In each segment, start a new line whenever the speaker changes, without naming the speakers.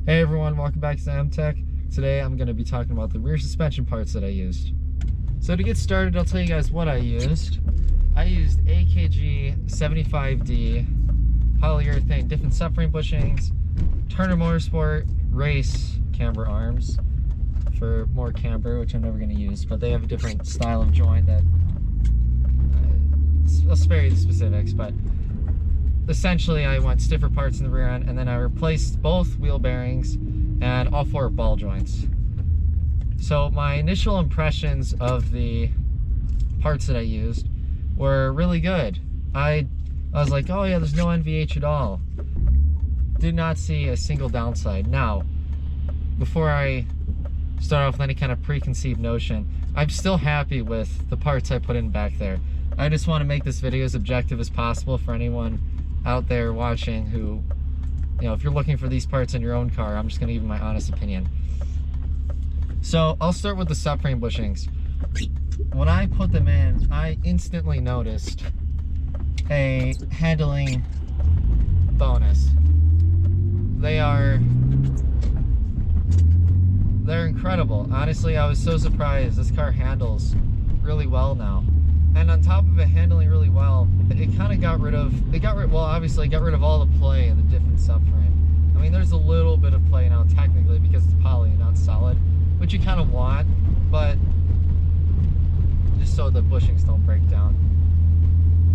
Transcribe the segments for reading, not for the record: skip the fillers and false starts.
Hey everyone, welcome back to Tech. Today I'm going to be talking about the rear suspension parts that I used. So to get started, I'll tell you guys what I used. I used AKG 75D polyurethane Diff and Subframe bushings, Turner Motorsport race camber arms for more camber, which I'm never going to use, but they have a different style of joint that I'll spare you the specifics, but essentially I went stiffer parts in the rear end, and then I replaced both wheel bearings and all 4 ball joints. So my initial impressions of the parts that I used were really good. I was like, oh yeah, there's no NVH at all. Did not see a single downside. Now, before I start off with any kind of preconceived notion, I'm still happy with the parts I put in back there. I just want to make this video as objective as possible for anyone out there watching who, you know, if you're looking for these parts in your own car, I'm just going to give you my honest opinion. So I'll start with the subframe bushings. When I put them in, I instantly noticed a handling bonus. They're incredible. Honestly, I was so surprised. This car handles really well now. And on top of it handling really well, it kind of got rid of all the play in the Diff and Subframe. I mean, there's a little bit of play now technically because it's poly and not solid, which you kind of want, but just so the bushings don't break down.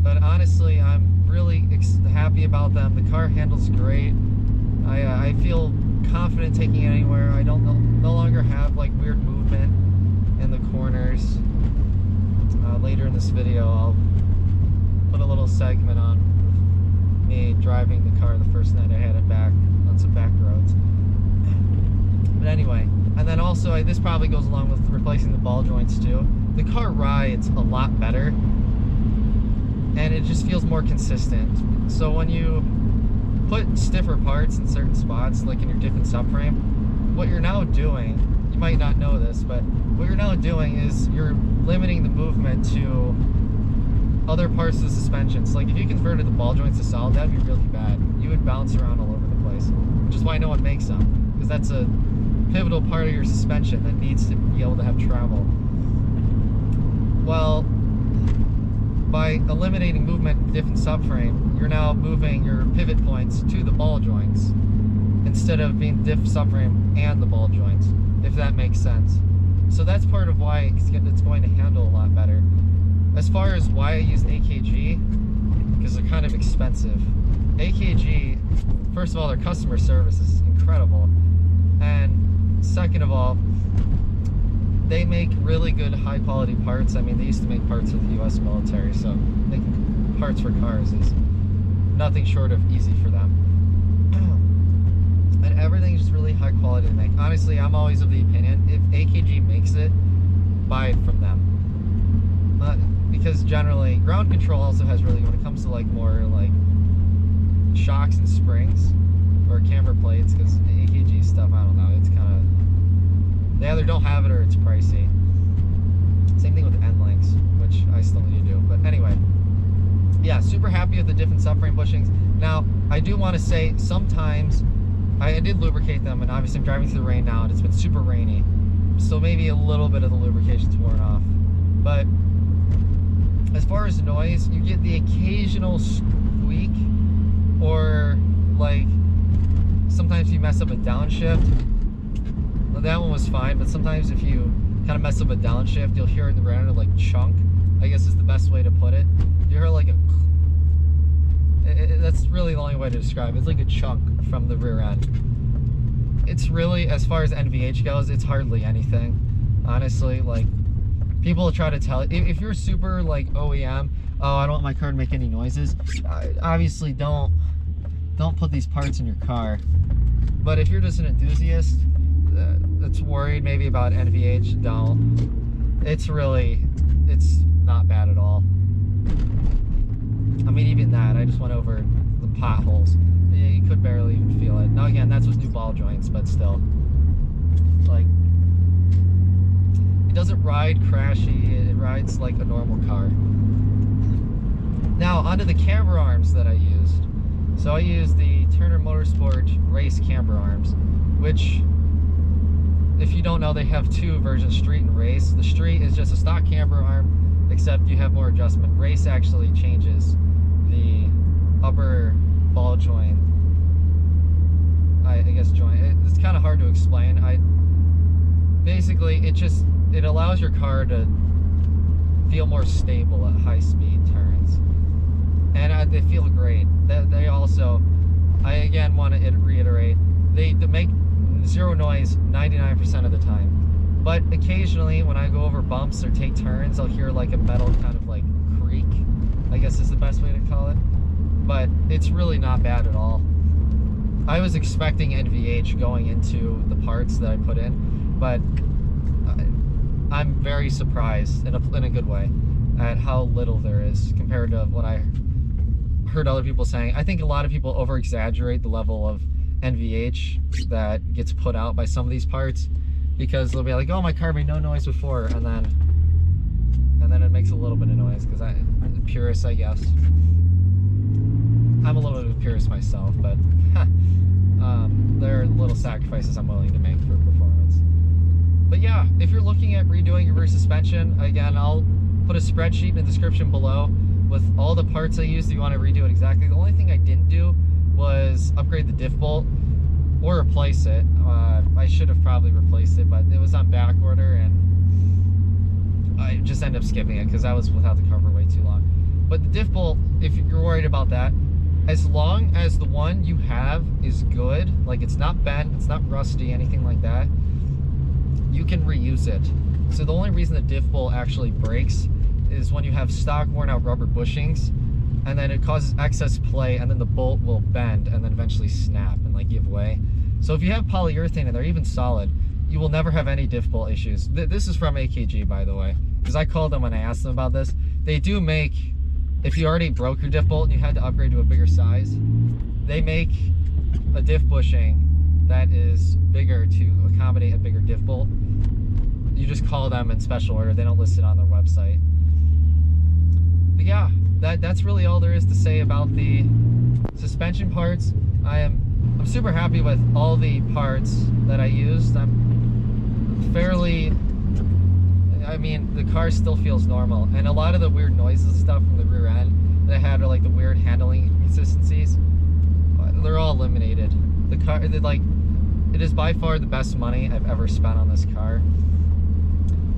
But honestly, I'm really happy about them. The car handles great. I feel confident taking it anywhere. I don't no longer have like weird movement in the corners. Later in this video, I'll put a little segment on me driving the car the first night I had it back on some back roads. But anyway, and then also this probably goes along with replacing the ball joints too. The car rides a lot better, and it just feels more consistent. So when you put stiffer parts in certain spots, like in your Diff and Subframe, what you're now doing, you might not know this, but what you're now doing is you're limiting the movement to other parts of the suspension. So like if you converted the ball joints to solid, that'd be really bad. You would bounce around all over the place, which is why no one makes them, because that's a pivotal part of your suspension that needs to be able to have travel. Well, by eliminating movement in Diff and Subframe, you're now moving your pivot points to the ball joints instead of being Diff, Subframe, and the ball joints, if that makes sense. So that's part of why it's going to handle a lot better. As far as why I use AKG, because they're kind of expensive. AKG, first of all, their customer service is incredible. And second of all, they make really good high quality parts. I mean, they used to make parts for the US military, so making parts for cars is nothing short of easy for them. And everything's just really high quality to make. Honestly, I'm always of the opinion, if AKG makes it, buy it from them. Because generally, ground control also has really, when it comes to like more like shocks and springs, or camber plates, because AKG stuff, I don't know, it's kind of, they either don't have it or it's pricey. Same thing with end links, which I still need to do. But anyway, yeah, super happy with the Diff and Subframe bushings. Now, I do want to say, sometimes I did lubricate them, and obviously I'm driving through the rain now, and it's been super rainy, so maybe a little bit of the lubrication's worn off. But as far as noise, you get the occasional squeak, or like sometimes you mess up a downshift. Well, that one was fine, but sometimes if you kind of mess up a downshift, you'll hear in the rear end like chunk, I guess is the best way to put it. You hear like a, that's really the only way to describe it. It's like a chunk from the rear end. It's really, as far as NVH goes, it's hardly anything, honestly. Like, people try to tell, if you're super like OEM, oh, I don't want my car to make any noises, obviously don't put these parts in your car. But if you're just an enthusiast that's worried maybe about NVH, don't. It's not bad at all. I mean, even that, I just went over the potholes. Yeah, you could barely even feel it. Now again, that's with new ball joints, but still. Like, it doesn't ride crashy, it rides like a normal car. Now, onto the camber arms that I used. So I use the Turner Motorsport race camber arms, which, if you don't know, they have two versions, street and race. The street is just a stock camber arm, except you have more adjustment. Race actually changes the upper ball joint, I guess joint. It's kind of hard to explain. Basically, it allows your car to feel more stable at high speed turns, and they feel great. They also, I again want to reiterate, they make zero noise 99% of the time, but occasionally when I go over bumps or take turns, I'll hear like a metal kind of like creak, I guess is the best way to call it, but it's really not bad at all. I was expecting NVH going into the parts that I put in, but I'm very surprised in a good way at how little there is compared to what I heard other people saying. I think a lot of people over exaggerate the level of NVH that gets put out by some of these parts, because they'll be like, oh, my car made no noise before, and then it makes a little bit of noise, because I'm a purist, I guess. I'm a little bit of a purist myself, but there are little sacrifices I'm willing to make for performance. But yeah, if you're looking at redoing your rear suspension, again, I'll put a spreadsheet in the description below with all the parts I used if you want to redo it exactly. The only thing I didn't do was upgrade the diff bolt or replace it. I should have probably replaced it, but it was on back order and I just ended up skipping it because I was without the cover way too long. But the diff bolt, if you're worried about that, as long as the one you have is good, like it's not bent, it's not rusty, anything like that, you can reuse it. So the only reason the diff bolt actually breaks is when you have stock worn out rubber bushings, and then it causes excess play, and then the bolt will bend and then eventually snap and like give way. So if you have polyurethane and they're even solid, you will never have any diff bolt issues. This is from AKG, by the way, because I called them when I asked them about this. They do make, if you already broke your diff bolt and you had to upgrade to a bigger size, they make a diff bushing that is bigger to accommodate a bigger diff bolt. You just call them in special order. They don't list it on their website. But yeah, that's really all there is to say about the suspension parts. I'm super happy with all the parts that I used. I'm fairly, I mean, the car still feels normal, and a lot of the weird noises and stuff from the rear end that I had, are like the weird handling inconsistencies, they're all eliminated. The car, it is by far the best money I've ever spent on this car.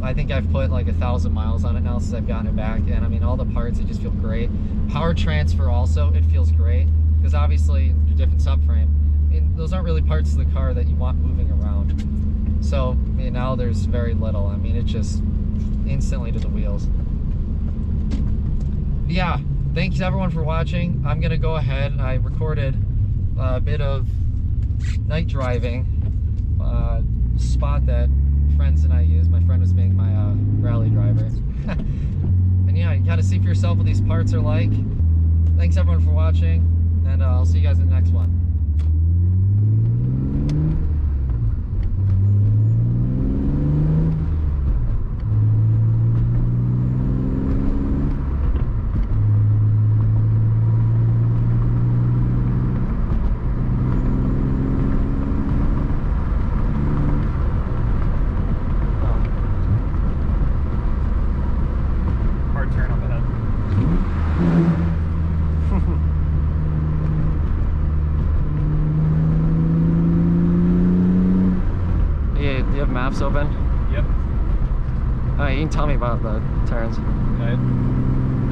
I think I've put like 1,000 miles on it now since I've gotten it back, and I mean, all the parts, they just feel great. Power transfer also, it feels great, because obviously your different subframe, I mean, those aren't really parts of the car that you want moving around. So, I mean, now there's very little. I mean, it just instantly to the wheels. Yeah, thanks everyone for watching. I'm gonna go ahead, and I recorded a bit of night driving spot that friends and I used. My friend was being my rally driver. And yeah, you gotta see for yourself what these parts are like. Thanks everyone for watching, and I'll see you guys in the next one. Maps open?
Yep.
You can tell me about the turns.
I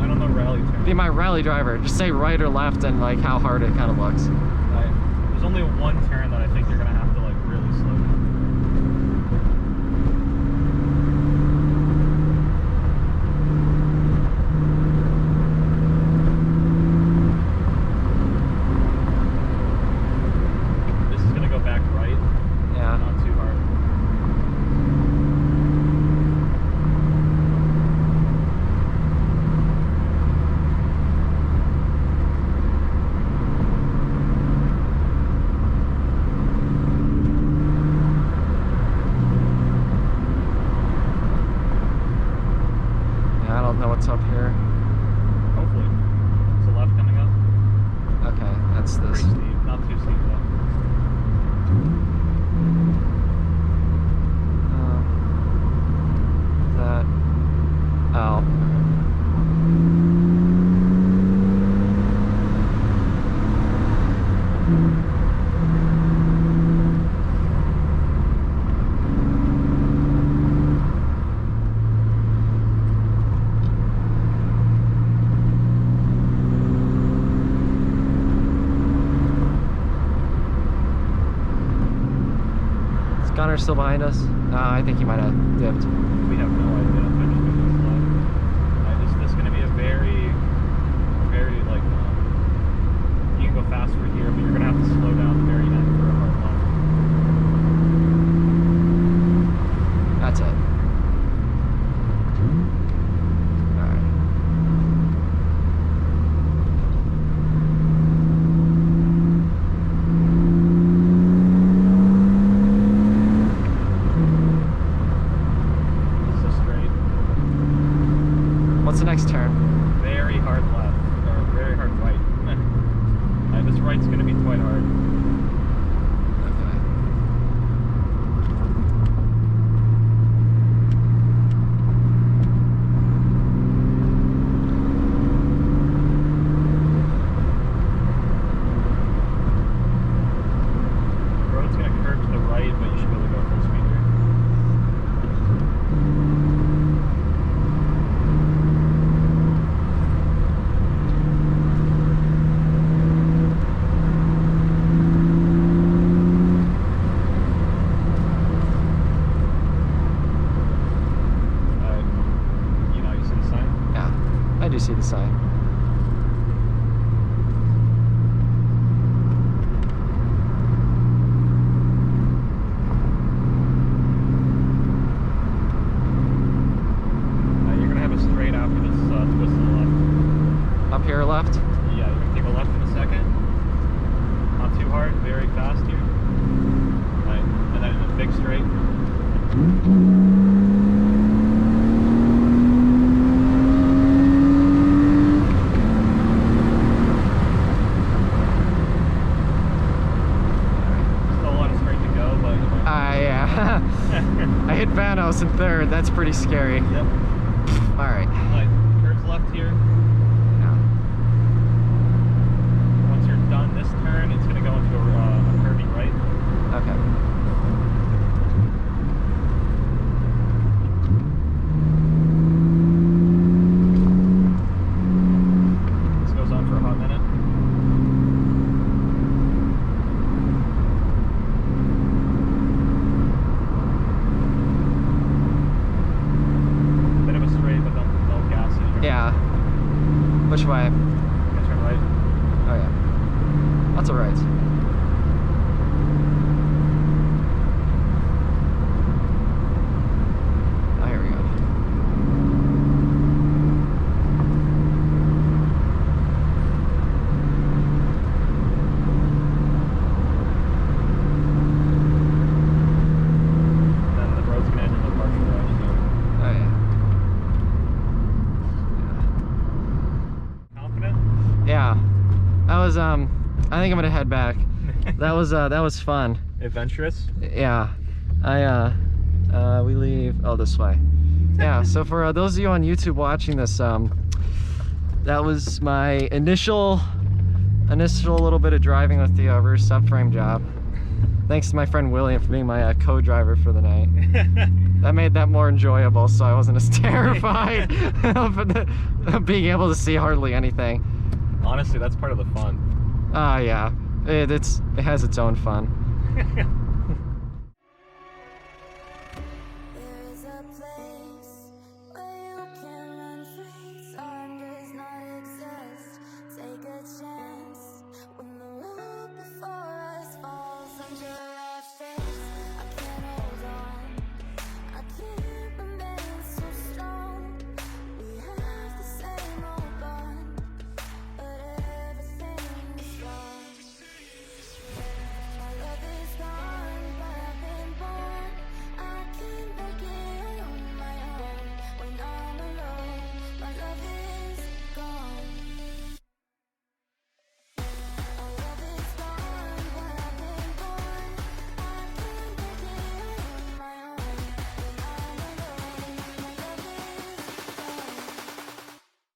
don't know rally turns.
Be my rally driver. Just say right or left and like how hard it kind of looks.
There's only one turn that I think you're gonna have to like really slow down. This is gonna go back right.
Yeah.
Not too hard.
What's up here?
Hopefully. Is the left coming up?
Okay, that's Gunner's still behind us? I think he might have dipped.
We have no idea. I'm just going to slow. This is going to be a very, very like, you can go fast for here, but you're going to have to slow down the very end for a hard left.
That's it. What's the next turn?
Very hard left, or very hard right. This right's going to be quite hard.
Okay.
The road's going to curve to the right, but you should be able to go full speed here.
I do see the sign.
You're going to have a straight after this twist to the left.
Up here left?
Yeah, you're going to take a left in a second. Not too hard, very fast here. Right, and then a big straight.
I hit Vanos in third. That's pretty scary.
Yep.
All right.
Curves left here.
Yeah.
Once you're done this turn, it's going to go into a curvy right.
Okay.
This goes on for a hot minute.
Yeah. Which way?
Turn right.
Oh yeah. Lots of rights. Oh, here we go.
Then the road's gonna end in the partial right.
Oh yeah. Yeah, that was I think I'm gonna head back. That was fun.
Adventurous.
Yeah, we leave this way. Yeah, so for those of you on YouTube watching this, that was my initial little bit of driving with the rear subframe job. Thanks to my friend William for being my co-driver for the night. That made that more enjoyable, so I wasn't as terrified of being able to see hardly anything.
Honestly, that's part of the fun.
Yeah, it has its own fun.